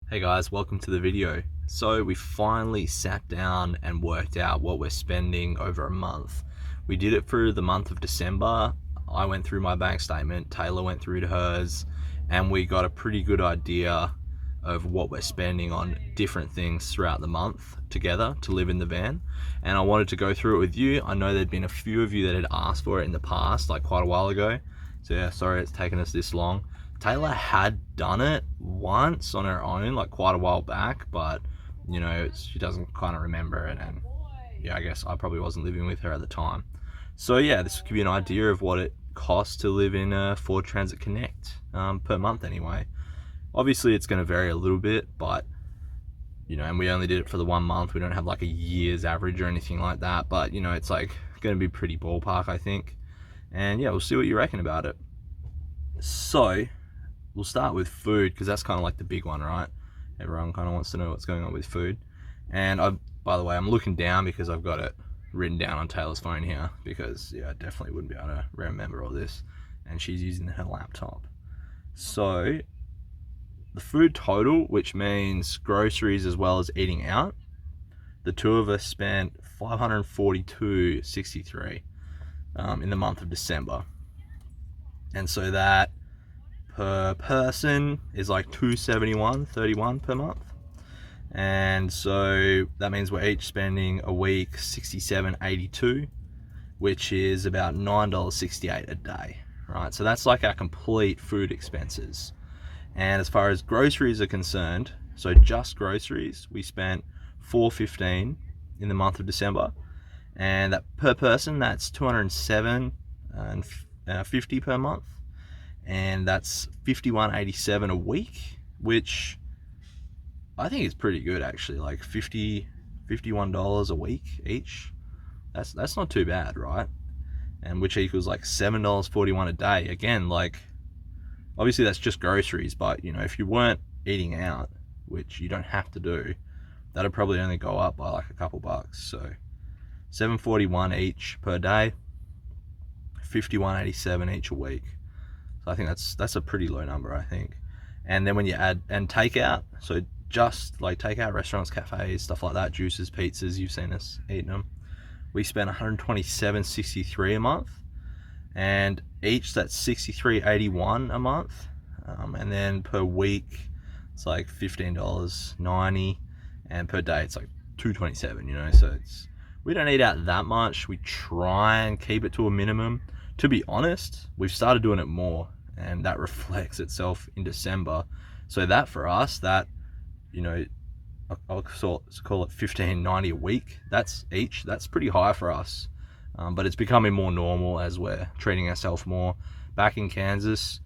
Hey guys, welcome to the video. So we finally sat down and worked out what we're spending over a month. We did it for the month of December. I went through my bank statement, Taylor went through to hers, and we got a pretty good idea of what we're spending on different things throughout the month together to live in the van. And I wanted to go through it with you. I know there'd been a few of you that had asked for it in the past, like quite a while ago. So yeah, sorry it's taken us this long. Taylor had done it once on her own, like quite a while back, but you know, she doesn't kind of remember it, and yeah, I guess I probably wasn't living with her at the time. So yeah, this will give you an idea of what it costs to live in a Ford Transit Connect per month anyway. Obviously it's going to vary a little bit, but you know, and we only did it for the 1 month. We don't have like a year's average or anything like that, but you know, it's like going to be pretty ballpark, I think. And yeah, we'll see what you reckon about it. So we'll start with food, because that's kind of like the big one, right? Everyone kind of wants to know what's going on with food. And by the way, I'm looking down because I've got it written down on Taylor's phone here, because yeah, I definitely wouldn't be able to remember all this, and she's using her laptop. So the food total, which means groceries as well as eating out, the two of us spent $542.63 in the month of December. And so that per person is like $271.31 per month. And so that means we're each spending a week $67.82, which is about $9.68 a day, right? So that's like our complete food expenses. And as far as groceries are concerned, so just groceries, we spent $415 in the month of December, and that per person, that's $207.50 per month, and that's $51.87 a week, which I think is pretty good actually. Like $51 a week each. That's not too bad, right? And which equals like $7.41 a day. Again, like obviously that's just groceries, but you know, if you weren't eating out, which you don't have to do, that'd probably only go up by like a couple bucks. So $7.41 each per day, $51.87 each a week. So I think that's a pretty low number, I think. And then when you add and takeout, so just like takeout restaurants, cafes, stuff like that, juices, pizzas, you've seen us eating them, we spent $127.63 a month, and each that's $63.81 a month. And then per week it's like $15.90, and per day it's like $227, you know. So we don't eat out that much. We try and keep it to a minimum. To be honest, we've started doing it more, and that reflects itself in December. So that for us, that, you know, I'll call it $15.90 a week. That's pretty high for us. But it's becoming more normal as we're treating ourselves more. Back in Kansas,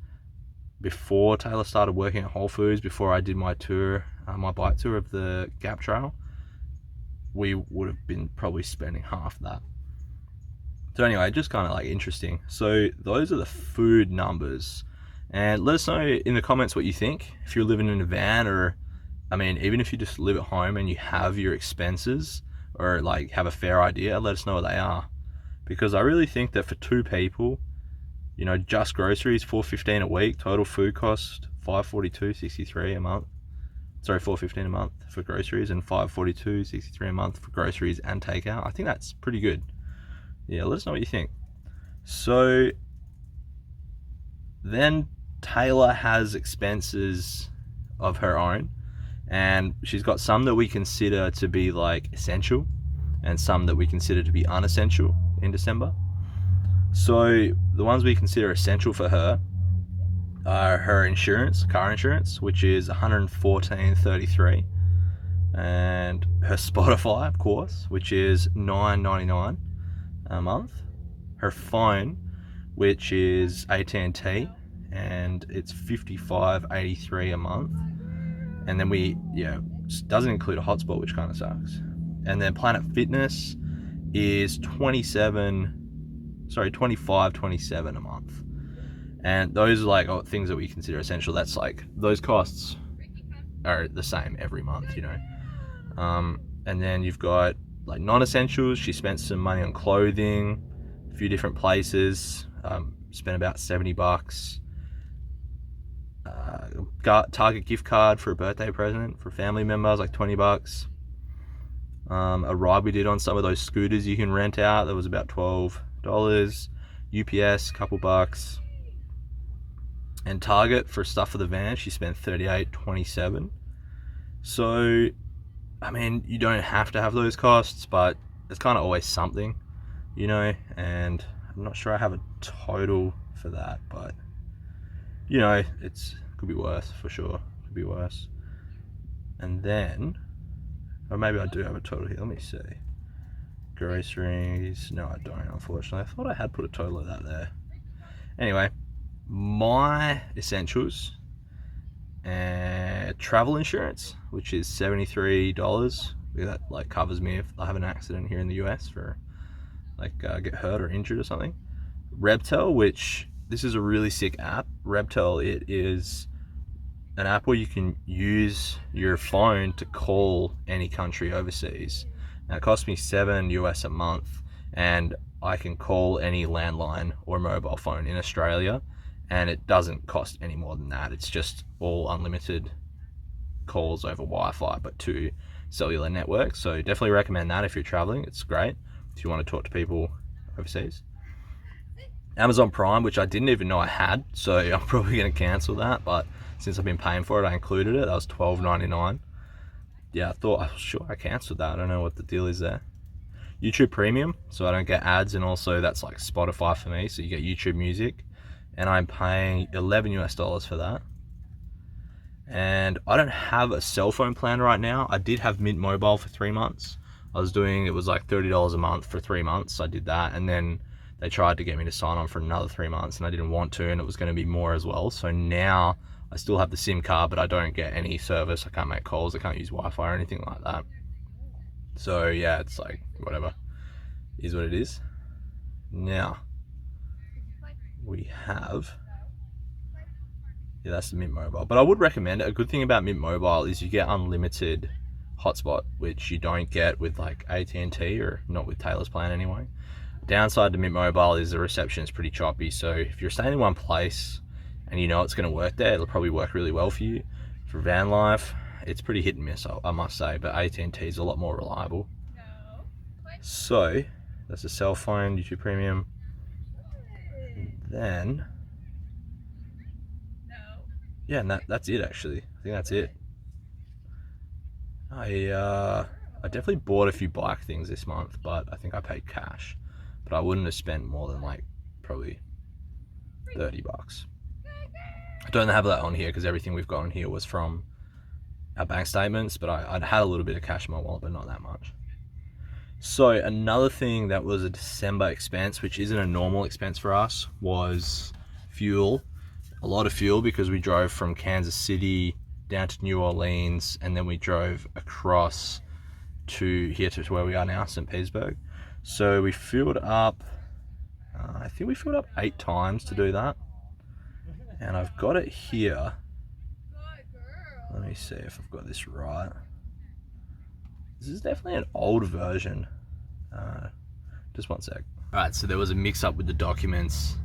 before Taylor started working at Whole Foods, before I did my tour, my bike tour of the Gap Trail, we would have been probably spending half that. So anyway, just kind of like interesting. So those are the food numbers, and let us know in the comments what you think. If you're living in a van, or I mean, even if you just live at home and you have your expenses, or like have a fair idea, let us know what they are. Because I really think that for two people, you know, just groceries, $415 a week, total food cost $542.63 a month. Sorry, $415 a month for groceries, and $542.63 a month for groceries and takeout. I think that's pretty good. Yeah, let us know what you think. So then Taylor has expenses of her own, and she's got some that we consider to be like essential and some that we consider to be unessential in December. So the ones we consider essential for her are her insurance, car insurance, which is $114.33, and her Spotify, of course, which is $9.99 a month. Her phone, which is AT&T, and it's $55.83 a month. And then doesn't include a hotspot, which kind of sucks. And then Planet Fitness is $25.27 a month. And those are like things that we consider essential. That's like, those costs are the same every month, you know. And then you've got like non-essentials. She spent some money on clothing, a few different places, spent about $70. Target gift card for a birthday present for a family member was like $20. A ride we did on some of those scooters you can rent out, that was about $12. UPS, couple bucks. And Target for stuff for the van, she spent $38.27. So, I mean, you don't have to have those costs, but it's kind of always something, you know. And I'm not sure I have a total for that, but you know, it's could be worse for sure. Could be worse. And then, or maybe I do have a total here. Let me see. Groceries. No, I don't, unfortunately. I thought I had put a total of that there. Anyway, my essentials and travel insurance, which is $73. That like covers me if I have an accident here in the US for like get hurt or injured or something. Rebtel, which this is a really sick app. Rebtel, it is an app where you can use your phone to call any country overseas. Now, it costs me $7 a month, and I can call any landline or mobile phone in Australia, and it doesn't cost any more than that. It's just all unlimited calls over Wi-Fi, but to cellular networks. So definitely recommend that if you're traveling. It's great if you want to talk to people overseas. Amazon Prime, which I didn't even know I had, so I'm probably going to cancel that, but since I've been paying for it, I included it. That was $12.99. Yeah, I was sure I cancelled that. I don't know what the deal is there. YouTube Premium, so I don't get ads, and also that's like Spotify for me, so you get YouTube Music, and I'm paying $11 for that. And I don't have a cell phone plan right now. I did have Mint Mobile for 3 months. It was like $30 a month for 3 months. I did that, and then they tried to get me to sign on for another 3 months, and I didn't want to, and it was going to be more as well. So now I still have the SIM card, but I don't get any service. I can't make calls. I can't use Wi-Fi or anything like that. So yeah, it's like whatever. It is what it is. Now we have, yeah, that's the Mint Mobile. But I would recommend it. A good thing about Mint Mobile is you get unlimited hotspot, which you don't get with like AT&T, or not with Taylor's plan anyway. Downside to Mint Mobile is the reception is pretty choppy. So if you're staying in one place and you know it's going to work there, it'll probably work really well for you. For van life, it's pretty hit and miss, I must say, but AT&T is a lot more reliable. So that's a cell phone, YouTube Premium. And then, yeah, and that's it actually. I think that's it. I definitely bought a few bike things this month, but I think I paid cash. But I wouldn't have spent more than like probably $30. I don't have that on here because everything we've got on here was from our bank statements, but I'd had a little bit of cash in my wallet, but not that much. So another thing that was a December expense, which isn't a normal expense for us, was fuel. A lot of fuel, because we drove from Kansas City down to New Orleans, and then we drove across to here to where we are now, St. Petersburg. So we filled up, I think we filled up 8 times to do that. And I've got it here. Let me see if I've got this right. This is definitely an old version. Just one sec. Alright, so there was a mix up with the documents.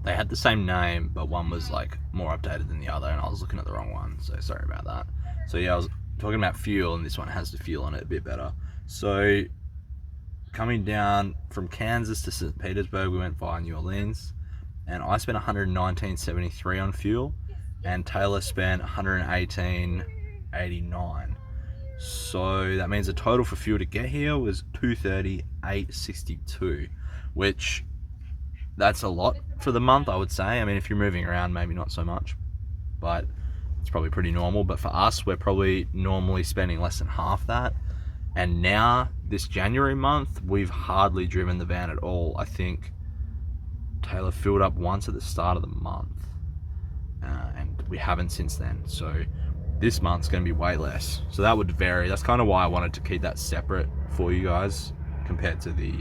They had the same name, but one was like more updated than the other, and I was looking at the wrong one, so sorry about that. So yeah, I was talking about fuel, and this one has the fuel on it a bit better. So coming down from Kansas to St. Petersburg, we went via New Orleans, and I spent $119.73 on fuel, and Taylor spent $118.89. So that means the total for fuel to get here was $230.862, which that's a lot for the month, I would say. I mean, if you're moving around, maybe not so much, but it's probably pretty normal. But for us, we're probably normally spending less than half that. And now, this January month, we've hardly driven the van at all. I think Taylor filled up once at the start of the month, and we haven't since then. So this month's going to be way less. So that would vary. That's kind of why I wanted to keep that separate for you guys compared to the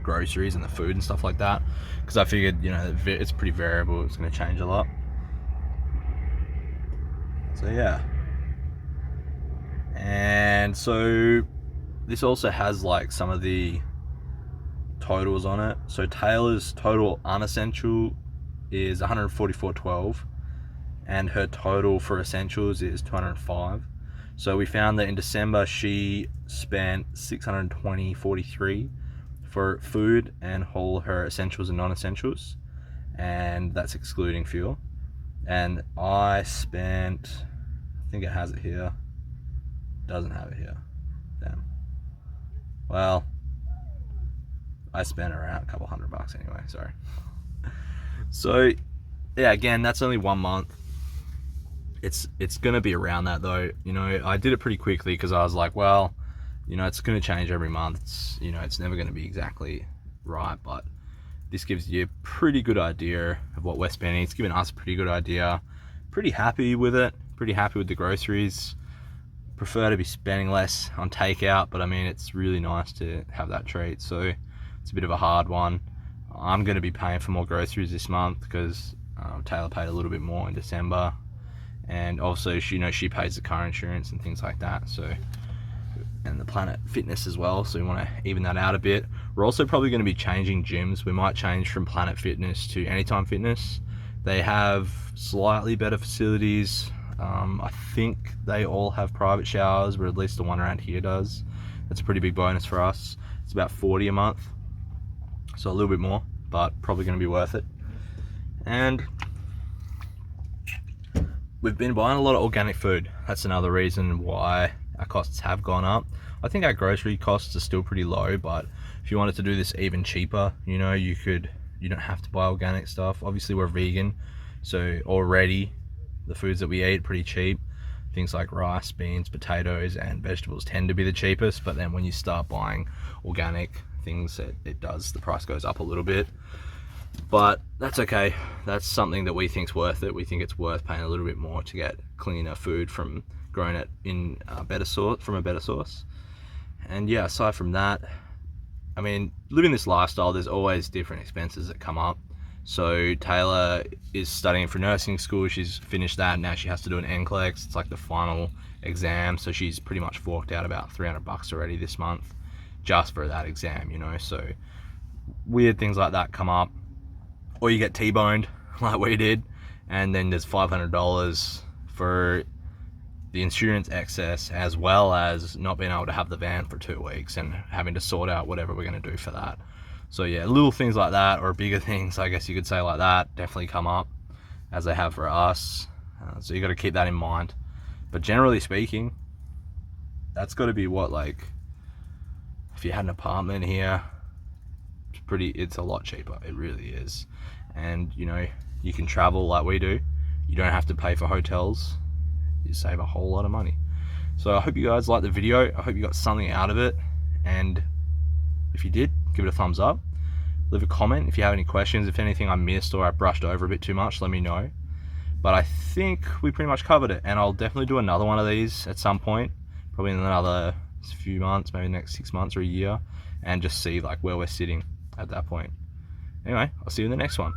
groceries and the food and stuff like that, because I figured, you know, it's pretty variable. It's going to change a lot. So yeah. And so this also has like some of the totals on it. So Taylor's total unessential is $144.12, and her total for essentials is 205. So we found that in December she spent 620.43 for food and all her essentials and non-essentials, and that's excluding fuel. And I spent, I think it has it here, doesn't have it here, damn. Well, I spent around a couple $100 anyway, sorry. So yeah, again, that's only 1 month. It's gonna be around that though. You know, I did it pretty quickly because I was like, well, you know, it's gonna change every month. You know, it's never gonna be exactly right, but this gives you a pretty good idea of what we're spending. It's given us a pretty good idea. Pretty happy with it. Pretty happy with the groceries. Prefer to be spending less on takeout, but I mean, it's really nice to have that treat. So it's a bit of a hard one. I'm gonna be paying for more groceries this month because Taylor paid a little bit more in December. And also, you know, she pays the car insurance and things like that, so, and the Planet Fitness as well, so we want to even that out a bit. We're also probably going to be changing gyms. We might change from Planet Fitness to Anytime Fitness. They have slightly better facilities. I think they all have private showers, or at least the one around here does. That's a pretty big bonus for us. It's about $40 a month, so a little bit more, but probably going to be worth it. And we've been buying a lot of organic food. That's another reason why our costs have gone up. I think our grocery costs are still pretty low, but if you wanted to do this even cheaper, you know, you don't have to buy organic stuff. Obviously we're vegan, so already the foods that we eat are pretty cheap. Things like rice, beans, potatoes, and vegetables tend to be the cheapest, but then when you start buying organic things, the price goes up a little bit. But that's okay. That's something that we think's worth it. We think it's worth paying a little bit more to get cleaner food from growing it in a better source. And yeah, aside from that, I mean, living this lifestyle, there's always different expenses that come up. So Taylor is studying for nursing school. She's finished that. Now she has to do an NCLEX. It's like the final exam. So she's pretty much forked out about $300 already this month just for that exam, you know. So weird things like that come up. Or you get T-boned like we did, and then there's $500 for the insurance excess, as well as not being able to have the van for 2 weeks and having to sort out whatever we're going to do for that. So yeah, little things like that, or bigger things, I guess you could say, like that, definitely come up, as they have for us. So you got to keep that in mind. But generally speaking, that's got to be what, like, if you had an apartment here, it's a lot cheaper. It really is. And you know, you can travel like we do. You don't have to pay for hotels. You save a whole lot of money. So I hope you guys liked the video. I hope you got something out of it. And if you did, give it a thumbs up. Leave a comment if you have any questions. If anything I missed or I brushed over a bit too much, let me know. But I think we pretty much covered it. And I'll definitely do another one of these at some point. Probably in another few months, maybe next 6 months or a year. And just see like where we're sitting at that point. Anyway, I'll see you in the next one.